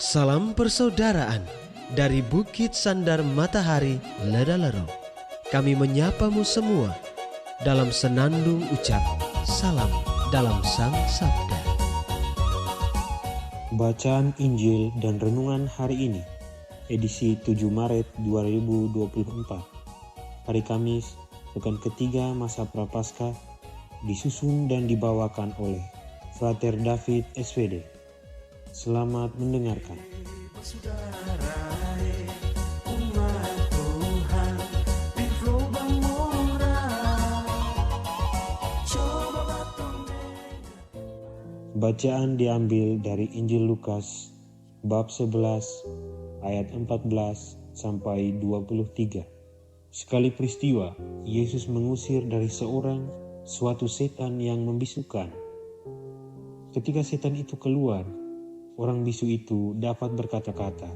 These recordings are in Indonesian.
Salam persaudaraan dari Bukit Sandar Matahari Ledalero. Kami menyapamu semua dalam senandung ucap salam dalam Sang Sabda. Bacaan Injil dan Renungan hari ini, edisi 7 Maret 2024, hari Kamis, pekan ketiga masa Prapaskah, disusun dan dibawakan oleh Frater David SVD. Selamat mendengarkan. Bacaan diambil dari Injil Lukas bab 11 ayat 14 sampai 23. Sekali peristiwa, Yesus mengusir dari suatu setan yang membisukan. Ketika setan itu keluar, orang bisu itu dapat berkata-kata.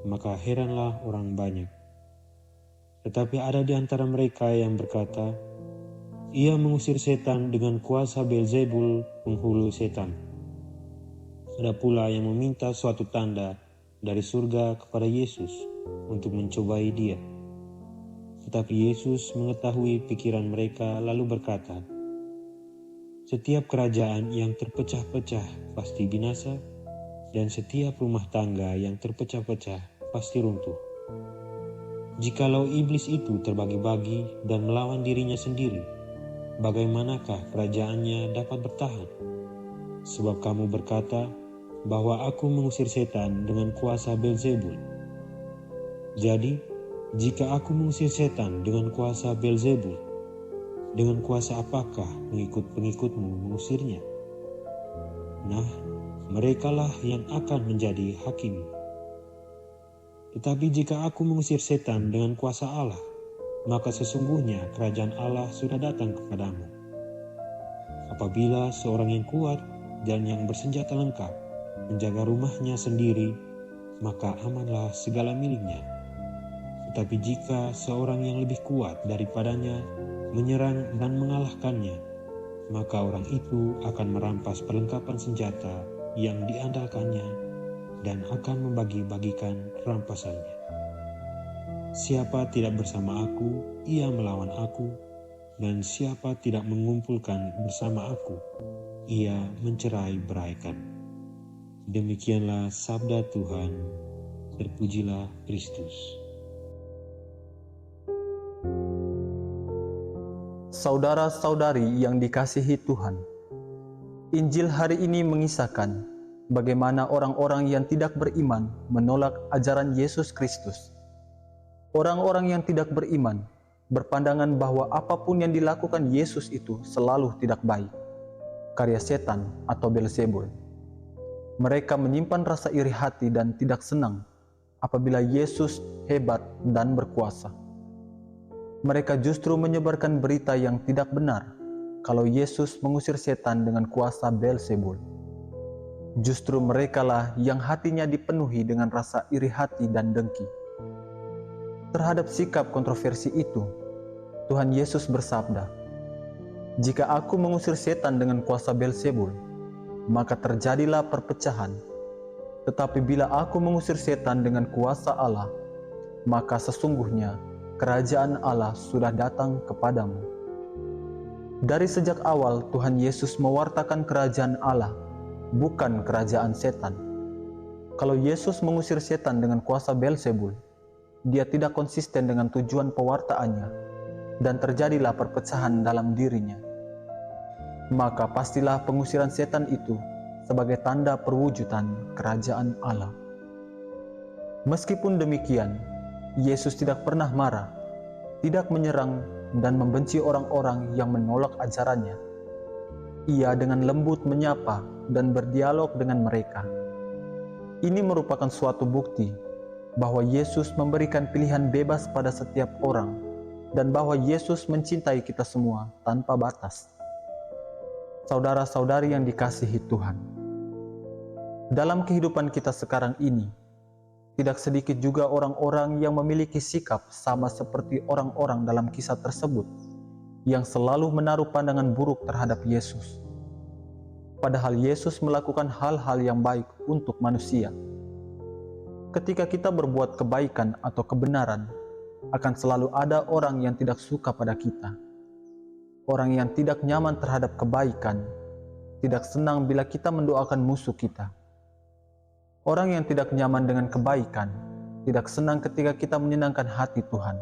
Maka heranlah orang banyak. Tetapi ada di antara mereka yang berkata, ia mengusir setan dengan kuasa Beelzebul, penghulu setan. Ada pula yang meminta suatu tanda dari surga kepada Yesus untuk mencobai dia. Tetapi Yesus mengetahui pikiran mereka lalu berkata, setiap kerajaan yang terpecah-pecah pasti binasa, dan setiap rumah tangga yang terpecah-pecah pasti runtuh. Jikalau iblis itu terbagi-bagi dan melawan dirinya sendiri, bagaimanakah kerajaannya dapat bertahan? Sebab kamu berkata bahwa aku mengusir setan dengan kuasa Beelzebul. Jadi, jika aku mengusir setan dengan kuasa Beelzebul, dengan kuasa apakah pengikut-pengikutmu mengusirnya? Nah, merekalah yang akan menjadi hakim. Tetapi jika aku mengusir setan dengan kuasa Allah, maka sesungguhnya kerajaan Allah sudah datang kepadamu. Apabila seorang yang kuat dan yang bersenjata lengkap menjaga rumahnya sendiri, maka amanlah segala miliknya. Tetapi jika seorang yang lebih kuat daripadanya menyerang dan mengalahkannya, maka orang itu akan merampas perlengkapan senjata yang diandalkannya dan akan membagi-bagikan rampasannya. Siapa tidak bersama aku, ia melawan aku, dan siapa tidak mengumpulkan bersama aku, ia mencerai-beraikan. Demikianlah sabda Tuhan. Terpujilah Kristus. Saudara-saudari yang dikasihi Tuhan, Injil hari ini mengisahkan bagaimana orang-orang yang tidak beriman menolak ajaran Yesus Kristus. Orang-orang yang tidak beriman berpandangan bahwa apapun yang dilakukan Yesus itu selalu tidak baik, karya setan atau Beelzebul. Mereka menyimpan rasa iri hati dan tidak senang apabila Yesus hebat dan berkuasa. Mereka justru menyebarkan berita yang tidak benar kalau Yesus mengusir setan dengan kuasa Beelzebul. Justru merekalah yang hatinya dipenuhi dengan rasa iri hati dan dengki. Terhadap sikap kontroversi itu, Tuhan Yesus bersabda, jika aku mengusir setan dengan kuasa Beelzebul, maka terjadilah perpecahan. Tetapi bila aku mengusir setan dengan kuasa Allah, maka sesungguhnya kerajaan Allah sudah datang kepadamu. Dari sejak awal Tuhan Yesus mewartakan kerajaan Allah, bukan kerajaan setan. Kalau Yesus mengusir setan dengan kuasa Beelzebul, dia tidak konsisten dengan tujuan pewartaannya, dan terjadilah perpecahan dalam dirinya. Maka pastilah pengusiran setan itu sebagai tanda perwujudan kerajaan Allah. Meskipun demikian, Yesus tidak pernah marah, tidak menyerang dan membenci orang-orang yang menolak ajarannya. Ia dengan lembut menyapa dan berdialog dengan mereka. Ini merupakan suatu bukti bahwa Yesus memberikan pilihan bebas pada setiap orang dan bahwa Yesus mencintai kita semua tanpa batas. Saudara-saudari yang dikasihi Tuhan, dalam kehidupan kita sekarang ini, tidak sedikit juga orang-orang yang memiliki sikap sama seperti orang-orang dalam kisah tersebut, yang selalu menaruh pandangan buruk terhadap Yesus. padahal Yesus melakukan hal-hal yang baik untuk manusia. Ketika kita berbuat kebaikan atau kebenaran, akan selalu ada orang yang tidak suka pada kita. Orang yang tidak nyaman terhadap kebaikan, tidak senang bila kita mendoakan musuh kita. Orang yang tidak nyaman dengan kebaikan, tidak senang ketika kita menyenangkan hati Tuhan.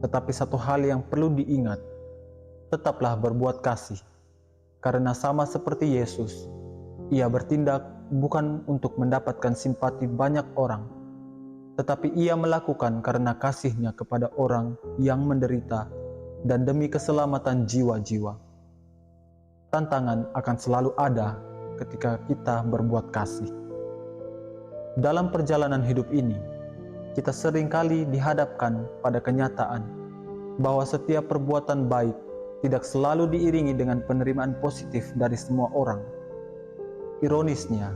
Tetapi satu hal yang perlu diingat, tetaplah berbuat kasih. Karena sama seperti Yesus, Ia bertindak bukan untuk mendapatkan simpati banyak orang, tetapi Ia melakukan karena kasih-Nya kepada orang yang menderita dan demi keselamatan jiwa-jiwa. Tantangan akan selalu ada ketika kita berbuat kasih. Dalam perjalanan hidup ini, kita seringkali dihadapkan pada kenyataan bahwa setiap perbuatan baik tidak selalu diiringi dengan penerimaan positif dari semua orang. Ironisnya,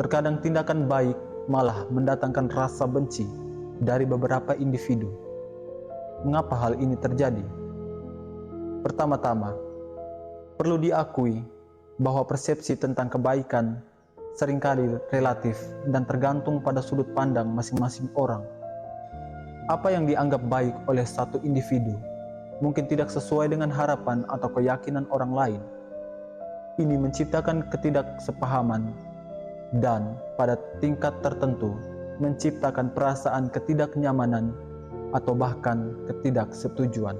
terkadang tindakan baik malah mendatangkan rasa benci dari beberapa individu. Mengapa hal ini terjadi? Pertama-tama, perlu diakui bahwa persepsi tentang kebaikan seringkali relatif dan tergantung pada sudut pandang masing-masing orang. Apa yang dianggap baik oleh satu individu mungkin tidak sesuai dengan harapan atau keyakinan orang lain. Ini menciptakan ketidaksepahaman dan pada tingkat tertentu menciptakan perasaan ketidaknyamanan atau bahkan ketidaksetujuan.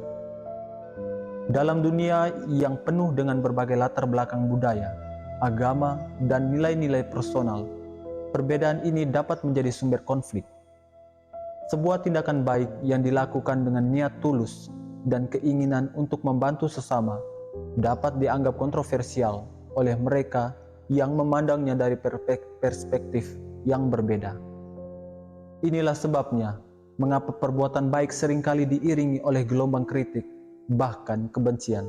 Dalam dunia yang penuh dengan berbagai latar belakang budaya, agama, dan nilai-nilai personal, perbedaan ini dapat menjadi sumber konflik. Sebuah tindakan baik yang dilakukan dengan niat tulus dan keinginan untuk membantu sesama dapat dianggap kontroversial oleh mereka yang memandangnya dari perspektif yang berbeda. Inilah sebabnya mengapa perbuatan baik seringkali diiringi oleh gelombang kritik, bahkan kebencian.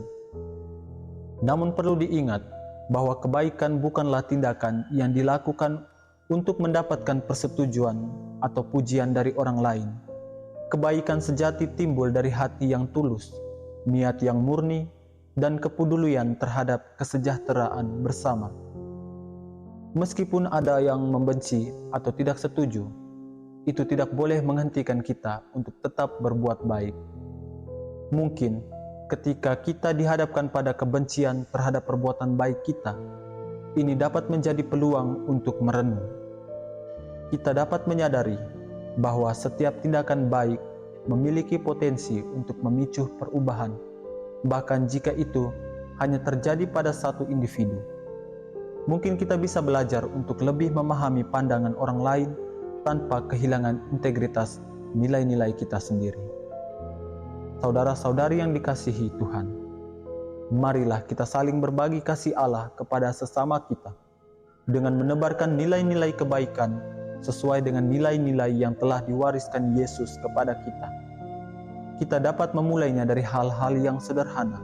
Namun perlu diingat bahwa kebaikan bukanlah tindakan yang dilakukan untuk mendapatkan persetujuan atau pujian dari orang lain. Kebaikan sejati timbul dari hati yang tulus, niat yang murni, dan kepedulian terhadap kesejahteraan bersama. Meskipun ada yang membenci atau tidak setuju, itu tidak boleh menghentikan kita untuk tetap berbuat baik. Mungkin ketika kita dihadapkan pada kebencian terhadap perbuatan baik kita, ini dapat menjadi peluang untuk merenung. Kita dapat menyadari bahwa setiap tindakan baik memiliki potensi untuk memicu perubahan, bahkan jika itu hanya terjadi pada satu individu. Mungkin kita bisa belajar untuk lebih memahami pandangan orang lain tanpa kehilangan integritas nilai-nilai kita sendiri. Saudara-saudari yang dikasihi Tuhan, marilah kita saling berbagi kasih Allah kepada sesama kita dengan menebarkan nilai-nilai kebaikan sesuai dengan nilai-nilai yang telah diwariskan Yesus kepada kita. Kita dapat memulainya dari hal-hal yang sederhana,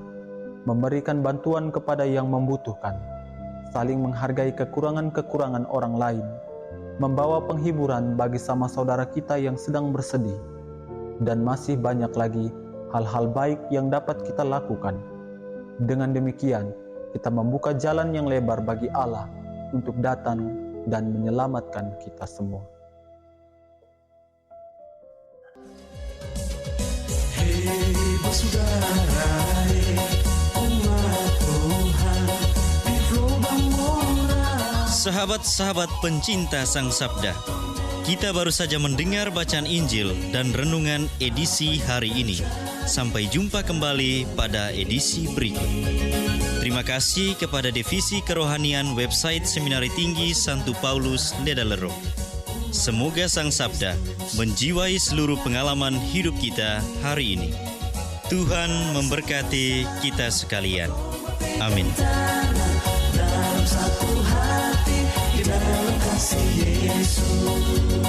memberikan bantuan kepada yang membutuhkan, saling menghargai kekurangan-kekurangan orang lain, membawa penghiburan bagi sama saudara kita yang sedang bersedih, dan masih banyak lagi hal-hal baik yang dapat kita lakukan. Dengan demikian, kita membuka jalan yang lebar bagi Allah untuk datang dan menyelamatkan kita semua. Hei saudara, umat Tuhan di gelombang moral. Sahabat-sahabat pencinta Sang Sabda, kita baru saja mendengar bacaan Injil dan renungan edisi hari ini. Sampai jumpa kembali pada edisi berikut. Terima kasih kepada Divisi Kerohanian website Seminari Tinggi Santo Paulus Ledalero. Semoga Sang Sabda menjiwai seluruh pengalaman hidup kita hari ini. Tuhan memberkati kita sekalian. Amin. Dalam satu hati, di dalam kasih Yesus.